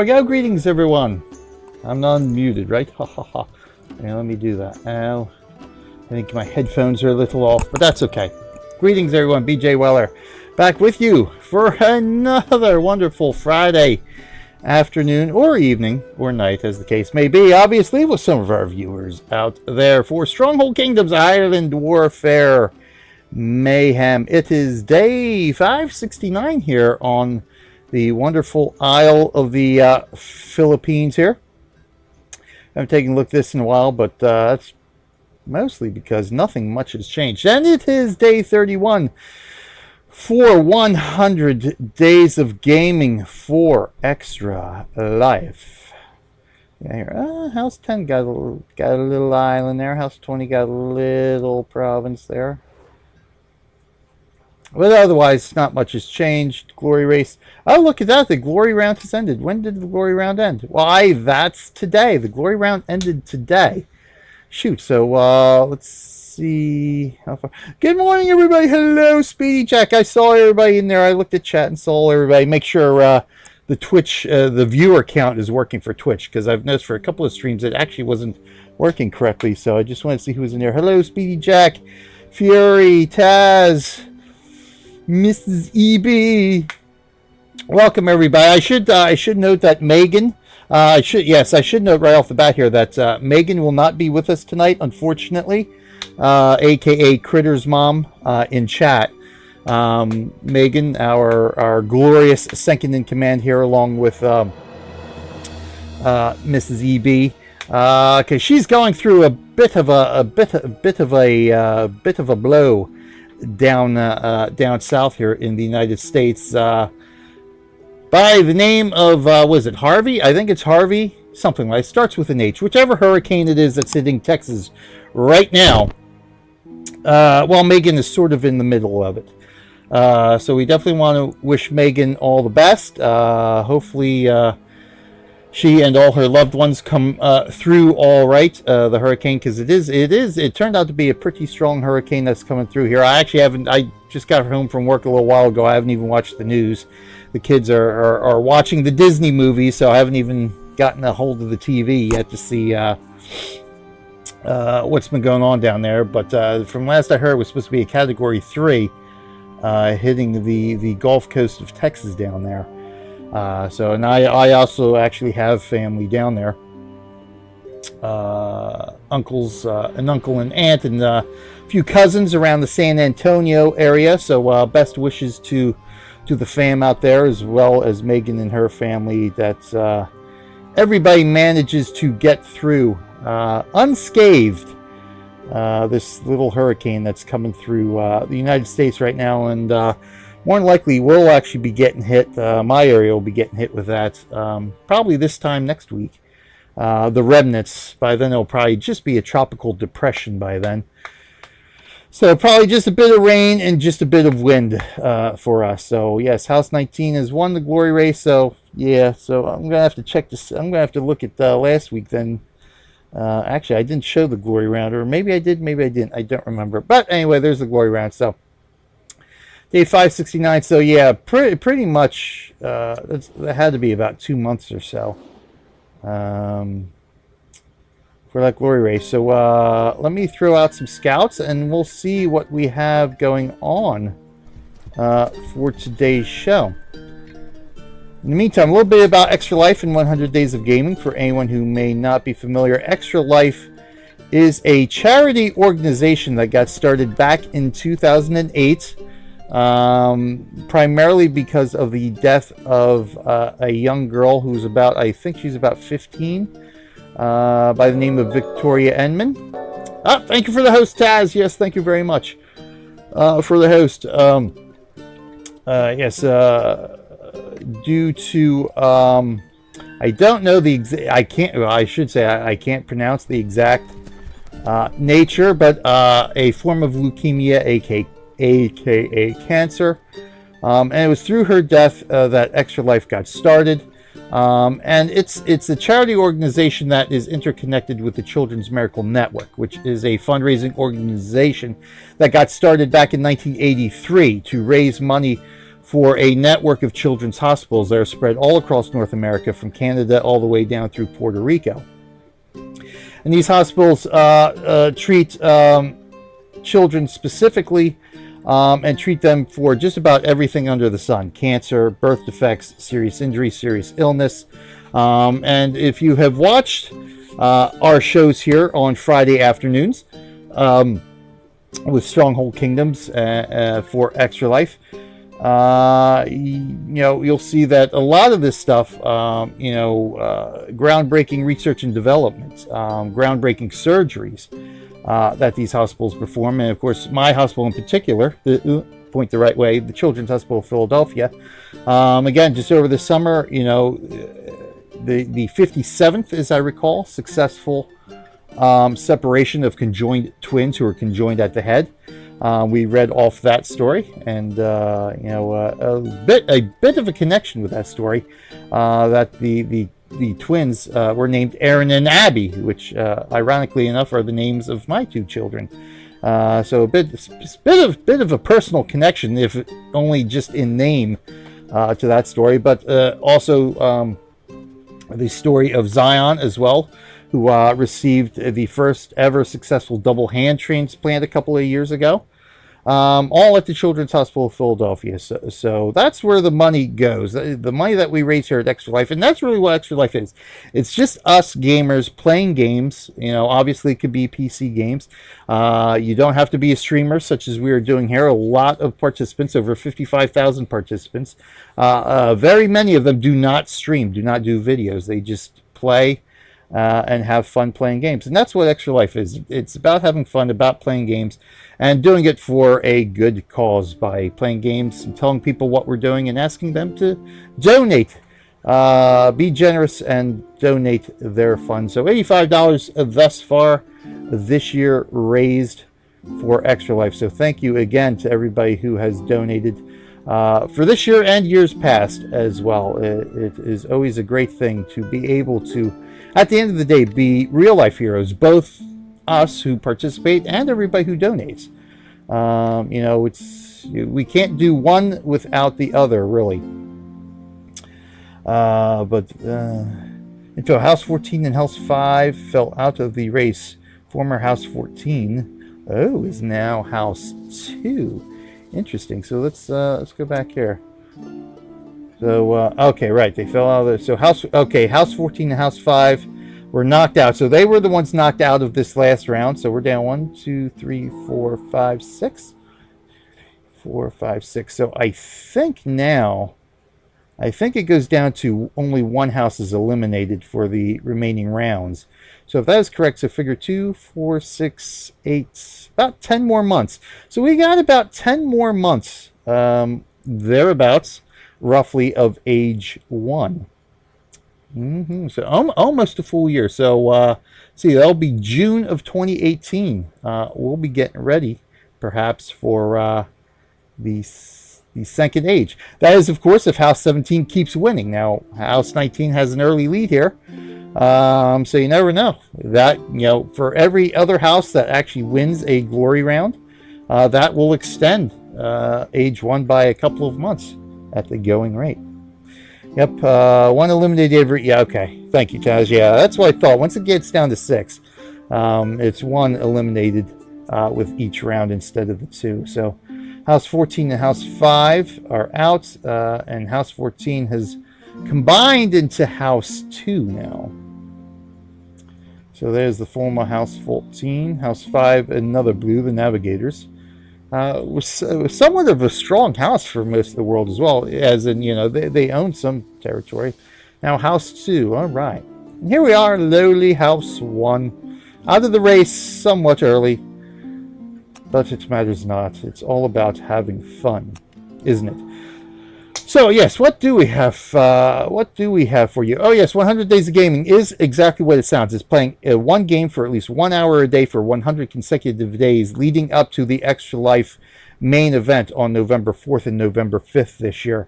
we go. Greetings, everyone. I'm not unmuted, right? Ha ha ha. Yeah, let me do that. Now, I think my headphones are a little off, but that's okay. Greetings, everyone. BJ Weller back with you for another wonderful Friday afternoon or evening or night, as the case may be. Obviously, with some of our viewers out there for Stronghold Kingdoms Island Warfare Mayhem. It is day 569 here on the wonderful Isle of the Philippines here. I haven't taken a look at this in a while, but that's mostly because nothing much has changed. And it is day 31 for 100 days of gaming for Extra Life. Yeah, here, House 10 got a little island there. House 20 got a little province there. But otherwise, not much has changed. Glory race. Oh, look at that. The glory round has ended. When did the glory round end? Why, that's today. The glory round ended today. Shoot. So, let's see. How far. Good morning, everybody. Hello, Speedy Jack. I saw everybody in there. I looked at chat and saw everybody. Make sure the Twitch, the viewer count is working for Twitch, because I've noticed for a couple of streams it actually wasn't working correctly. So I just wanted to see who was in there. Hello, Speedy Jack, Fury, Taz, Mrs. EB. Welcome, everybody. I should note that Megan, I should note right off the bat here that Megan will not be with us tonight, unfortunately, aka Critter's mom, in chat. Megan, our glorious second in command here, along with Mrs. EB, because she's going through a bit of a blow down south here in the United States, by the name of was it Harvey? I think it's Harvey, something like, starts with an H. Whichever hurricane it is that's hitting Texas right now. Well, Megan is sort of in the middle of it, so we definitely want to wish Megan all the best. Hopefully she and all her loved ones come through all right, the hurricane, because it turned out to be a pretty strong hurricane that's coming through here. I just got home from work a little while ago. I haven't even watched the news. The kids are watching the Disney movies, so I haven't even gotten a hold of the TV yet to see what's been going on down there. But from last I heard, it was supposed to be a Category 3 hitting the Gulf Coast of Texas down there. And I also actually have family down there, uncles, an uncle and aunt, and a few cousins around the San Antonio area. So best wishes to the fam out there, as well as Megan and her family, that everybody manages to get through unscathed this little hurricane that's coming through the United States right now, and more than likely we'll actually be getting hit. My area will be getting hit with that probably this time next week. The remnants, by then it'll probably just be a tropical depression by then. So probably just a bit of rain and just a bit of wind for us. So yes, House 19 has won the glory race. So yeah, so I'm gonna have to check this. I'm gonna have to look at last week then. Actually, I didn't show the glory round, or maybe I did, maybe I didn't. I don't remember. But anyway, there's the glory round. So day 569. So yeah, pretty much that had to be about 2 months or so for that glory race. So let me throw out some scouts, and we'll see what we have going on for today's show. In the meantime, a little bit about Extra Life and 100 Days of Gaming for anyone who may not be familiar. Extra Life is a charity organization that got started back in 2008, primarily because of the death of a young girl who's about, I think she's about 15, by the name of Victoria Enman. Thank you for the host, Taz. Yes, thank you very much for the host. Yes, due to I don't know the I can't pronounce the exact nature, but a form of leukemia, aka cancer, and it was through her death that Extra Life got started. And it's a charity organization that is interconnected with the Children's Miracle Network, which is a fundraising organization that got started back in 1983 to raise money for a network of children's hospitals that are spread all across North America, from Canada all the way down through Puerto Rico. And these hospitals treat children specifically, and treat them for just about everything under the sun: cancer, birth defects, serious injury, serious illness. And if you have watched our shows here on Friday afternoons with Stronghold Kingdoms for Extra Life, you'll see that a lot of this stuff, groundbreaking research and development, groundbreaking surgeries that these hospitals perform, and of course my hospital in particular, point the right way, the Children's Hospital of Philadelphia, again, just over the summer, the 57th, as I recall, successful separation of conjoined twins who are conjoined at the head. We read off that story, and a bit of a connection with that story, that the twins were named Aaron and Abby, which ironically enough are the names of my two children. So a bit of a personal connection, if only just in name, to that story, but also the story of Zion as well, who received the first ever successful double hand transplant a couple of years ago, all at the Children's Hospital of Philadelphia. So that's where the money goes, the money that we raise here at Extra Life, and that's really what Extra Life is. It's just us gamers playing games. Obviously it could be PC games. You don't have to be a streamer, such as we are doing here. A lot of participants, over 55,000 participants. Very many of them do not stream, do not do videos. They just play and have fun playing games. And that's what Extra Life is. It's about having fun, about playing games, and doing it for a good cause by playing games and telling people what we're doing and asking them to donate. Be generous and donate their funds. So $85 thus far this year raised for Extra Life. So thank you again to everybody who has donated for this year and years past as well. It is always a great thing to be able to, at the end of the day, be real life heroes, both us who participate and everybody who donates. We can't do one without the other, really. Until House 14 and House 5 fell out of the race. Former House 14, is now House 2. Interesting. So let's go back here. So okay, right, they fell out of there. So House 14 and House 5 were knocked out. So they were the ones knocked out of this last round. So we're down 1, 2, 3, 4, 5, 6. 4, 5, 6. So I think it goes down to only one house is eliminated for the remaining rounds. So if that is correct, so figure 2, 4, 6, 8, about 10 more months. So we got about 10 more months, thereabouts, roughly, of age 1. So almost a full year. So see, that'll be June of 2018. We'll be getting ready, perhaps, for the second age. That is, of course, if House 17 keeps winning. Now, House 19 has an early lead here. So you never know. That, for every other house that actually wins a glory round, that will extend age 1 by a couple of months at the going rate. Yep, 1 eliminated every... Yeah, okay. Thank you, Taz. Yeah, that's what I thought. Once it gets down to 6, it's 1 eliminated with each round instead of the 2. So House 14 and House 5 are out, and House 14 has combined into House 2 now. So there's the former House 14. House 5, another blue, the Navigators. Was somewhat of a strong house for most of the world as well, as in, they own some territory. Now House 2, all right. And here we are, lowly House 1. Out of the race somewhat early, but it matters not. It's all about having fun, isn't it? So yes, what do we have? What do we have for you? Oh yes, 100 Days of Gaming is exactly what it sounds. It's playing one game for at least 1 hour a day for 100 consecutive days, leading up to the Extra Life main event on November 4th and November 5th this year.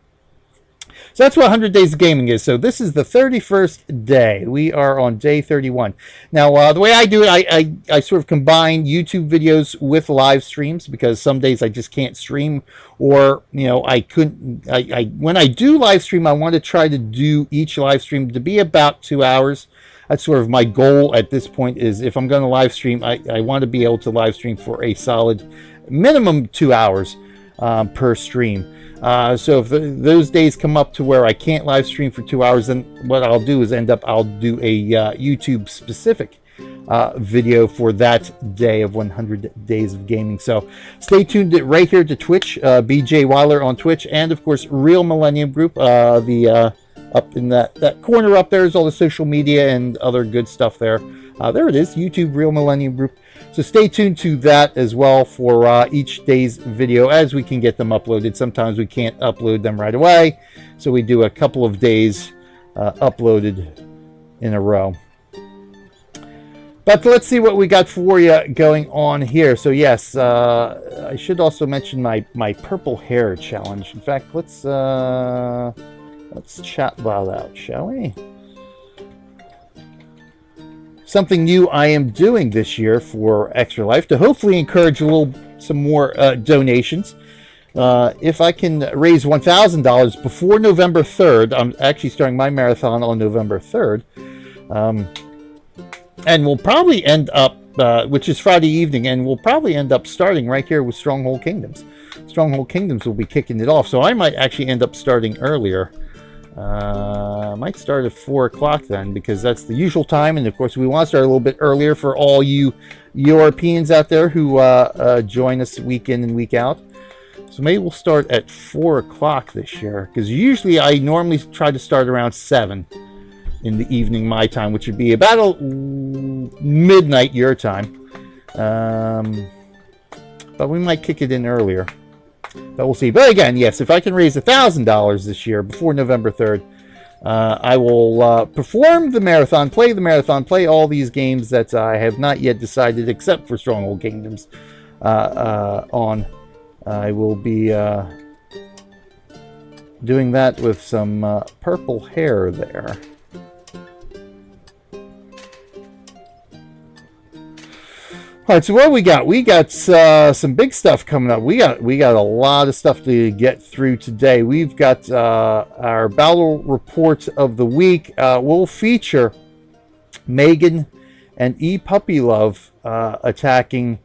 So that's what 100 Days of Gaming is. So this is the 31st day. We are on day 31. Now, the way I do it, I sort of combine YouTube videos with live streams, because some days I just can't stream, or, you know, I couldn't. When I do live stream, I want to try to do each live stream to be about 2 hours. That's sort of my goal at this point, is if I'm going to live stream, I want to be able to live stream for a solid minimum 2 hours per stream. So if those days come up to where I can't live stream for 2 hours, then what I'll do is I'll do a YouTube specific video for that day of 100 Days of Gaming. So stay tuned right here to Twitch, BJ Weiler on Twitch, and of course Real Millennium Group. Up in that corner up there is all the social media and other good stuff there. There it is, YouTube Real Millennium Group. So stay tuned to that as well for each day's video as we can get them uploaded. Sometimes we can't upload them right away, so we do a couple of days uploaded in a row. But let's see what we got for you going on here. So yes, I should also mention my purple hair challenge. In fact, let's chat that out, shall we? Something new I am doing this year for Extra Life to hopefully encourage some more donations. If I can raise $1,000 before November 3rd, I'm actually starting my marathon on November 3rd. And we'll probably end up, which is Friday evening, and we'll probably end up starting right here with Stronghold Kingdoms. Stronghold Kingdoms will be kicking it off, so I might actually end up starting earlier. I might start at 4 o'clock then, because that's the usual time, and of course we want to start a little bit earlier for all you Europeans out there who join us week in and week out. So maybe we'll start at 4 o'clock this year, because usually I normally try to start around 7 in the evening my time, which would be about midnight your time. But we might kick it in earlier. But we'll see. But again, yes, if I can raise $1,000 this year before November 3rd, I will perform the marathon, play all these games that I have not yet decided, except for Stronghold Kingdoms, on. I will be doing that with some purple hair there. All right, so what we got? We got some big stuff coming up. We got a lot of stuff to get through today. We've got our battle report of the week. Will feature Megan and Puppy Love attacking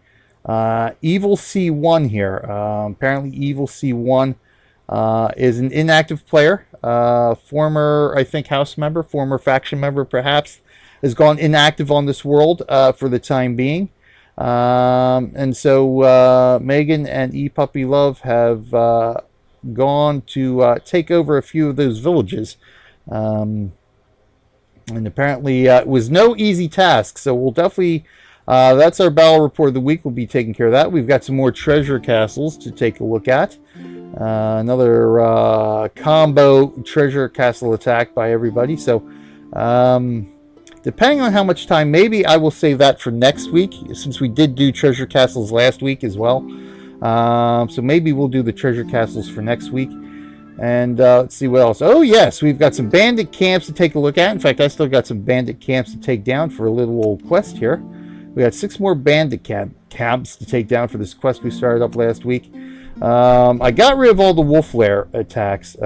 Evil C1 here. Apparently, Evil C1 is an inactive player, former, I think, house member, former faction member, perhaps, has gone inactive on this world for the time being. And so Megan and Puppy Love have gone to take over a few of those villages. And apparently it was no easy task. So we'll definitely, that's our battle report of the week. We'll be taking care of that. We've got some more treasure castles to take a look at. Another combo treasure castle attack by everybody. So depending on how much time, maybe I will save that for next week, since we did do treasure castles last week as well. So maybe we'll do the treasure castles for next week. And let's see what else. Oh yes, we've got some bandit camps to take a look at. In fact, I still got some bandit camps to take down for a little old quest here. We got 6 more bandit camps to take down for this quest we started up last week. I got rid of all the wolf lair attacks,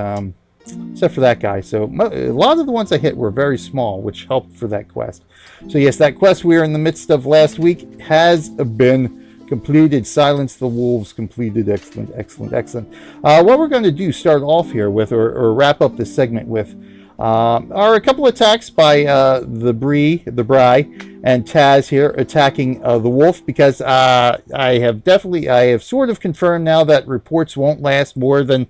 except for that guy. So a lot of the ones I hit were very small, which helped for that quest. So yes, that quest we were in the midst of last week has been completed. Silence the Wolves completed. Excellent, excellent, excellent. What we're going to do, start off here with, or wrap up this segment with, are a couple attacks by TheBry and Taz here attacking the wolf, because I have sort of confirmed now that reports won't last more than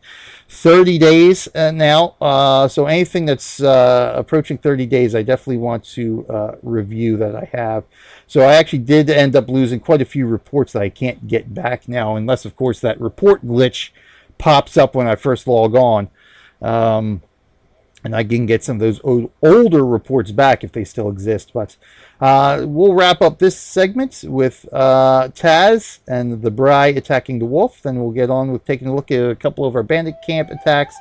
30 days now. So anything that's approaching 30 days, I definitely want to review that I have. So I actually did end up losing quite a few reports that I can't get back now, unless, of course, that report glitch pops up when I first log on. And I can get some of those older reports back if they still exist. But we'll wrap up this segment with Taz and TheBry attacking the wolf. Then we'll get on with taking a look at a couple of our bandit camp attacks.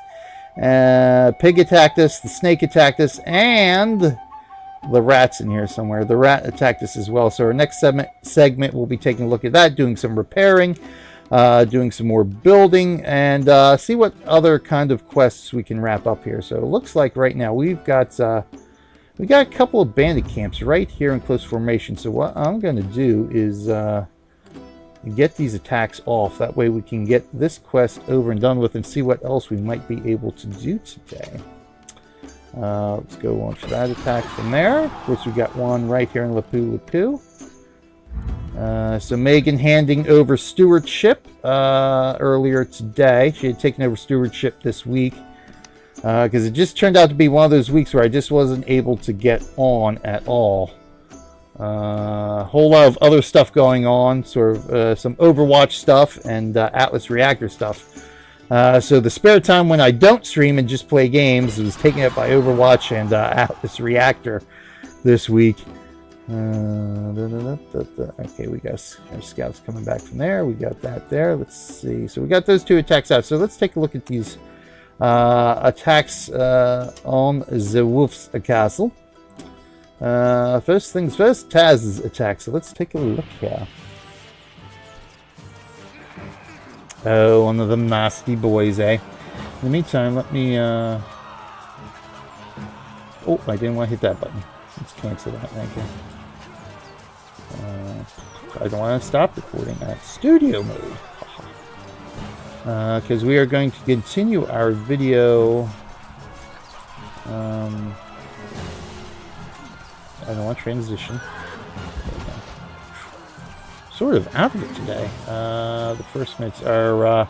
Pig attacked us, the snake attacked us, and the rat's in here somewhere. The rat attacked us as well. So our next segment we'll be taking a look at that, doing some repairing, doing some more building, and see what other kind of quests we can wrap up here. So it looks like right now we got a couple of bandit camps right here in close formation. So what I'm going to do is get these attacks off. That way we can get this quest over and done with and see what else we might be able to do today. Let's go launch that attack from there. Of course, we got one right here in Lapu-Lapu. So Megan handing over stewardship earlier today. She had taken over stewardship this week because it just turned out to be one of those weeks where I just wasn't able to get on at all. A whole lot of other stuff going on, sort of some Overwatch stuff and Atlas Reactor stuff. So the spare time when I don't stream and just play games was taken up by Overwatch and Atlas Reactor this week. Okay, we got our scouts coming back from there. We got that there. Let's see. So we got those two attacks out. So let's take a look at these attacks on the Wolf's Castle. First things first, Taz's attack. So let's take a look here. Oh, one of them nasty boys, eh? In the meantime, let me... Oh, I didn't want to hit that button. Let's cancel that. Thank you. I don't want to stop recording at studio mode. Because we are going to continue our video... I don't want transition. Sort of out of it today. The first minutes are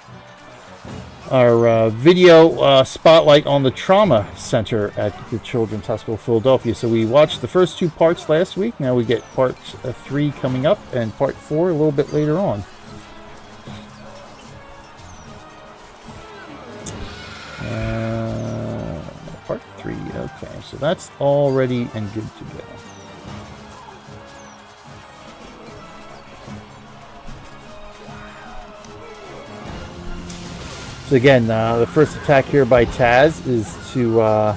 our video spotlight on the trauma center at the Children's Hospital of Philadelphia. So we watched the first two parts last week. Now we get part 3 coming up and part 4 a little bit later on. Part 3, okay, so that's all ready and good to go. So again, the first attack here by Taz is to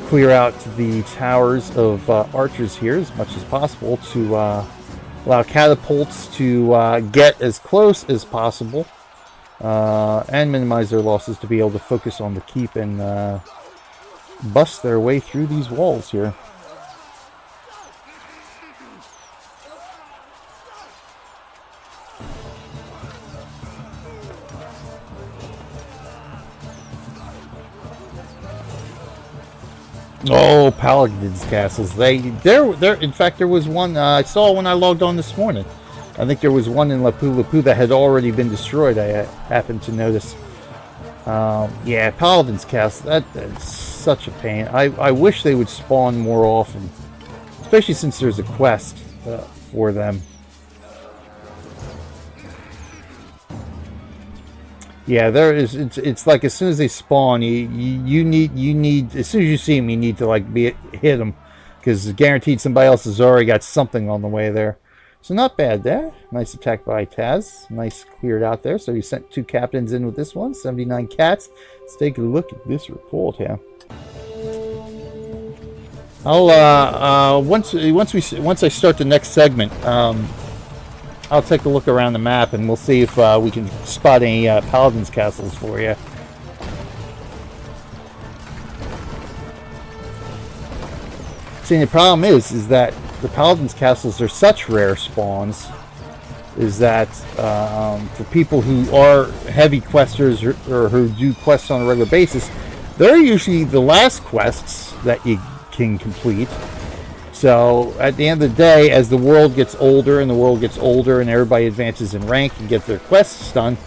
clear out the towers of archers here as much as possible to allow catapults to get as close as possible and minimize their losses to be able to focus on the keep and bust their way through these walls here. Oh, Paladins Castles. In fact, there was one I saw when I logged on this morning. I think there was one in Lapu-Lapu that had already been destroyed. I happened to notice. Yeah, Paladins Castle. That's such a pain. I wish they would spawn more often, especially since there's a quest for them. Yeah, there is. It's like as soon as they spawn, you need as soon as you see them, you need to like hit them, because guaranteed somebody else has already got something on the way there. So not bad there. Nice attack by Taz. Nice cleared out there. So he sent 2 captains in with this one. 79 cats. Let's take a look at this report here. I'll once I start the next segment. I'll take a look around the map and we'll see if we can spot any Paladins Castles for you. See, the problem is that the Paladins Castles are such rare spawns, is that for people who are heavy questers or who do quests on a regular basis, they're usually the last quests that you can complete. So at the end of the day, as the world gets older and everybody advances in rank and get their quests done,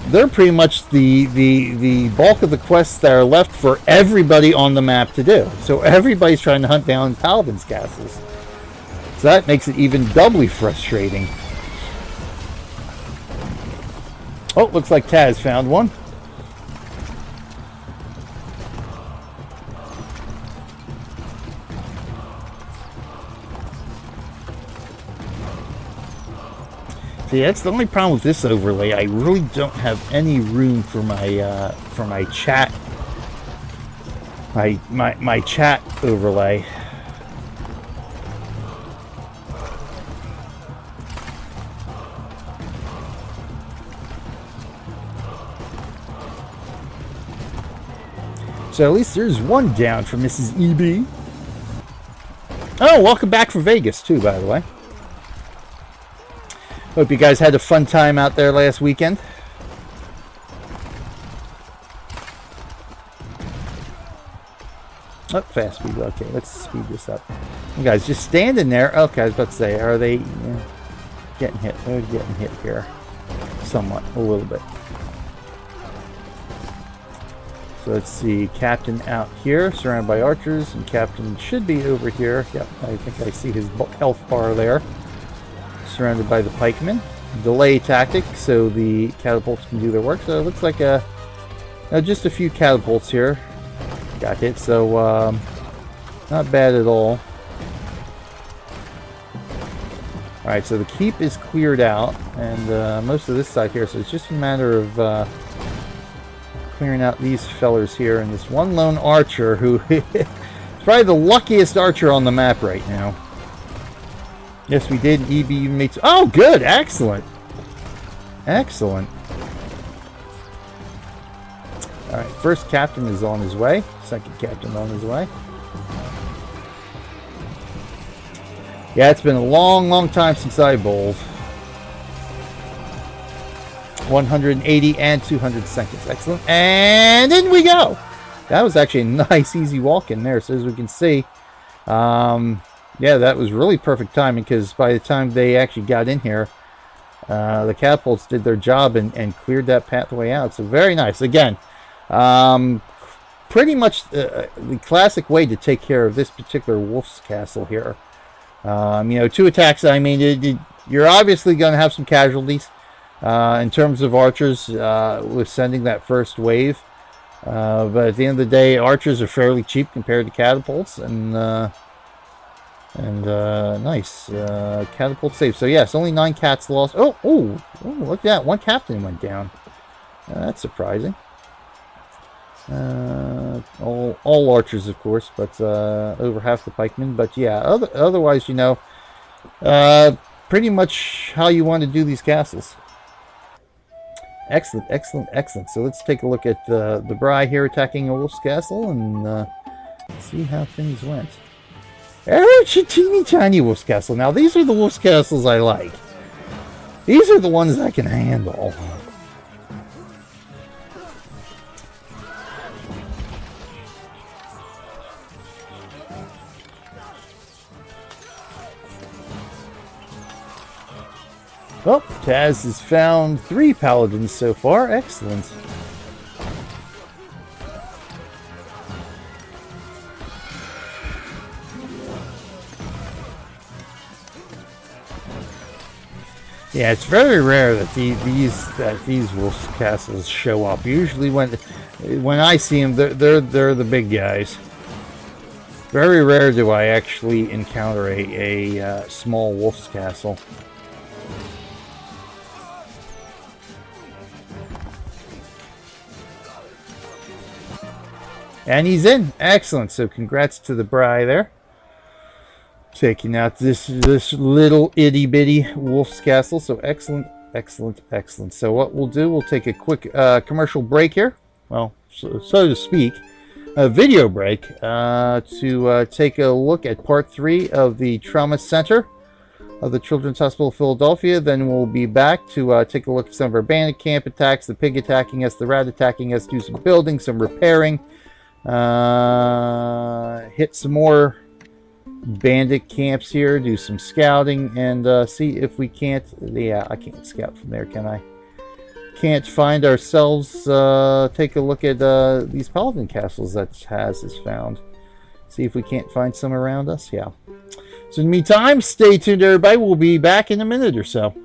they're pretty much the bulk of the quests that are left for everybody on the map to do. So everybody's trying to hunt down Paladins Castles. So that makes it even doubly frustrating. Oh, looks like Taz found one. See, that's the only problem with this overlay. I really don't have any room for my chat my chat overlay. So at least there's one down for Mrs. EB. Oh, welcome back from Vegas too, by the way. Hope you guys had a fun time out there last weekend. Oh, fast speed. Okay, let's speed this up. You guys just standing there. Okay, I was about to say, are they getting hit? They're getting hit here. Somewhat, a little bit. So let's see, Captain out here, surrounded by archers, and Captain should be over here. Yep, I think I see his health bar there. Surrounded by the pikemen. Delay tactic, so the catapults can do their work. So it looks like just a few catapults here got hit, so not bad at all. Alright, so the keep is cleared out, and most of this side here, so it's just a matter of clearing out these fellers here, and this one lone archer who is probably the luckiest archer on the map right now. Yes, we did. EB mates. Oh, good. Excellent. Excellent. Alright, first captain is on his way. Second captain on his way. Yeah, it's been a long time since I bowled. 180 and 200 seconds. Excellent. And in we go. That was actually a nice, easy walk in there. So as we can see, yeah, that was really perfect timing, because by the time they actually got in here, the catapults did their job and cleared that pathway out. So very nice. Again, pretty much the classic way to take care of this particular wolf's castle here. You know, 2 attacks. I mean, you're obviously going to have some casualties. In terms of archers, with sending that first wave, but at the end of the day, archers are fairly cheap compared to catapults, and nice catapult save. So yes, only 9 cats lost. Oh, look at that! 1 captain went down. That's surprising. All archers, of course, but over half the pikemen. But yeah, otherwise, you know, pretty much how you want to do these castles. Excellent, excellent, excellent. So let's take a look at the Bry here attacking a wolf's castle and see how things went. It's a teeny tiny wolf's castle. Now these are the wolf's castles I like. These are the ones I can handle. Well, Taz has found 3 paladins so far. Excellent. Yeah, it's very rare that these wolf castles show up. Usually, when I see them, they're the big guys. Very rare do I actually encounter a small wolf's castle. And he's in. Excellent. So congrats to the Bry there. Taking out this little itty bitty wolf's castle. So excellent, excellent, excellent. So what we'll do, we'll take a quick commercial break here. Well, so to speak. A video break to take a look at part 3 of the Trauma Center of the Children's Hospital of Philadelphia. Then we'll be back to take a look at some of our bandit camp attacks, the pig attacking us, the rat attacking us, do some building, some repairing. Hit some more bandit camps here, do some scouting, and see if we can't. Yeah, I can't scout from there, can I? Can't find ourselves. Take a look at these paladin castles that Taz has found. See if we can't find some around us. Yeah. So in the meantime, stay tuned, everybody. We'll be back in a minute or so.